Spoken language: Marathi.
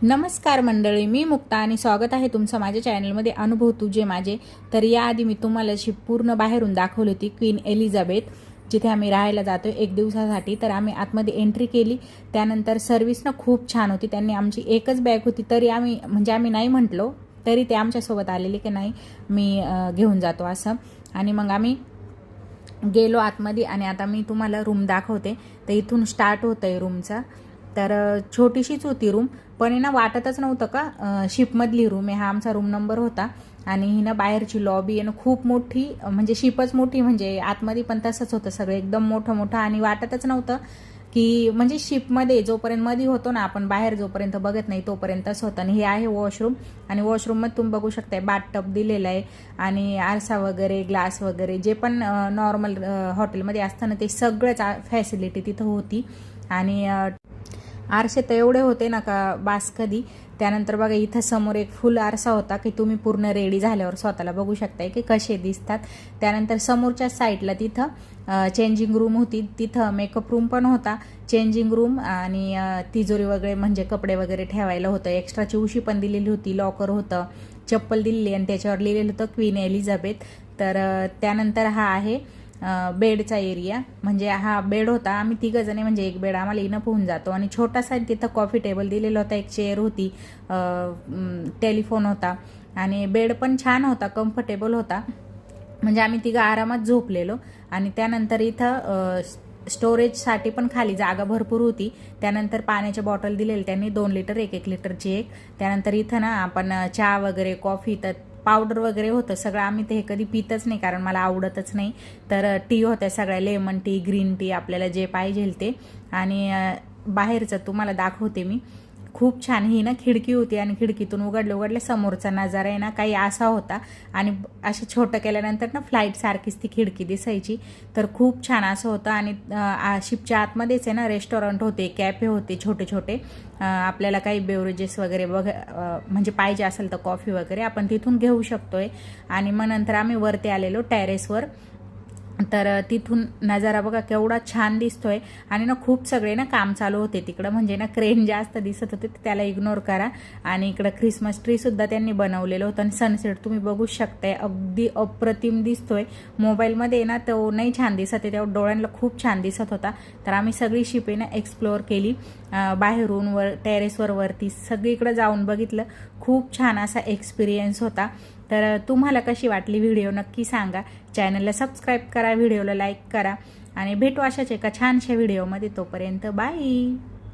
नमस्कार मंडळी, मी मुक्ता आणि स्वागत आहे तुमचं माझ्या चॅनलमध्ये अनुभव तुझे माझे. तर याआधी मी तुम्हाला अशी पूर्ण बाहेरून दाखवली होती क्वीन एलिझाबेथ, जिथे आम्ही राहायला जातो एक दिवसासाठी. तर आम्ही आतमध्ये एंट्री केली. त्यानंतर सर्व्हिस ना खूप छान होती. त्यांनी आमची एकच बॅग होती तरी आम्ही नाही म्हटलो तरी ते आमच्यासोबत आलेले की नाही मी घेऊन जातो असं. आणि मग आम्ही गेलो आतमध्ये आणि आता मी तुम्हाला रूम दाखवते. तर इथून स्टार्ट होतं आहे रूमचा. तर छोटीशीच होती रूम, पण ना वाटतच नव्हतं का शिपमधली रूम आहे. हा आमचा रूम नंबर होता. आणि ही ना बाहेरची लॉबी आहे ना खूप मोठी, म्हणजे शिपच मोठी, म्हणजे आतमध्ये पण तसंच होतं सगळं एकदम मोठं मोठं. आणि वाटतच नव्हतं की म्हणजे शिपमध्ये जोपर्यंत मध्ये होतो ना आपण, बाहेर जोपर्यंत बघत नाही तोपर्यंतच होतं. आणि हे आहे वॉशरूम. आणि वॉशरूममध्ये तुम्ही बघू शकताय बाथटब दिलेलं आहे आणि आरसा वगैरे ग्लास वगैरे जे पण नॉर्मल हॉटेलमध्ये असतं ना ते सगळंच फॅसिलिटी तिथं होती. आणि आरसे तर एवढे होते ना का बास कधी. त्यानंतर बघा इथं समोर एक फुल आरसा होता की तुम्ही पूर्ण रेडी झाल्यावर स्वतःला बघू शकताय की कसे दिसतात. त्यानंतर समोरच्या साईडला तिथं चेंजिंग रूम होती, तिथं मेकअप रूम पण होता, चेंजिंग रूम आणि तिजोरी वगैरे म्हणजे कपडे वगैरे ठेवायला होतं. एक्स्ट्राची उशी पण दिलेली होती, लॉकर होतं, चप्पल दिलेली आणि त्याच्यावर लिहिलेलं होतं क्वीन एलिझाबेथ. तर त्यानंतर हा आहे बेडचा एरिया. म्हणजे हा बेड होता, आम्ही तिघं जणे म्हणजे एक बेड आम्हाला इनफ होऊन जातो. आणि छोटासा तिथं कॉफी टेबल दिलेला होता, एक चेअर होती, टेलिफोन होता आणि बेड पण छान होता, कम्फर्टेबल होता. म्हणजे आम्ही तिघं आरामात झोपलेलो. आणि त्यानंतर इथं स्टोरेजसाठी पण खाली जागा भरपूर होती. त्यानंतर पाण्याच्या बॉटल दिलेले त्यांनी 2 लिटर 1 लिटरची एक. त्यानंतर इथं ना आपण चहा वगैरे कॉफी तर पावडर वगैरे होतं सगळं. आम्ही ते कधी पितच नाही कारण मला आवडतच नाही. तर टी होत्या सगळ्या, लेमन टी, ग्रीन टी, आपल्याला जे पाहिजे ते. आणि बाहेरचं तुम्हाला दाखवते मी. खूप छान ही ना खिडकी होती आणि खिडकीतून उघडले समोरचा नजारा आहे ना काही असा होता. आणि असं छोटं केल्यानंतर ना फ्लाईट सारखीच ती खिडकी दिसायची. तर खूप छान असं होतं. आणि शिपच्या आतमध्येच आहे ना रेस्टॉरंट होते, कॅफे होते छोटे छोटे. आपल्याला काही बेवरेजेस वगैरे म्हणजे पाहिजे असेल तर कॉफी वगैरे आपण तिथून घेऊ शकतोय. आणि मग नंतर आम्ही वरती आलेलो टेरेसवर. तर तिथून नजारा बघा केवढा छान दिसतोय. आणि ना खूप सगळे ना काम चालू होते तिकडं, म्हणजे ना क्रेन जास्त दिसत होते, त्याला इग्नोर करा. आणि इकडं ख्रिसमस ट्री सुद्धा त्यांनी बनवलेलं होतं. आणि सनसेट तुम्ही बघू शकताय, अगदी अप्रतिम दिसतोय. मोबाईलमध्ये ना तो नाही छान दिसत आहे, तेव्हा डोळ्यांना खूप छान दिसत होता. तर आम्ही सगळी शिपे ना एक्सप्लोअर केली, बाहेरून टेरेसवर वरती सगळीकडे जाऊन बघितलं. खूप छान असा एक्सपिरियन्स होता. तर तुम्हाला कशी वाटली व्हिडिओ नक्की सांगा. चॅनलला सबस्क्राईब करा, व्हिडिओला लाईक करा आणि भेटू अशाच एका छानशा व्हिडिओमध्ये. तोपर्यंत बाय.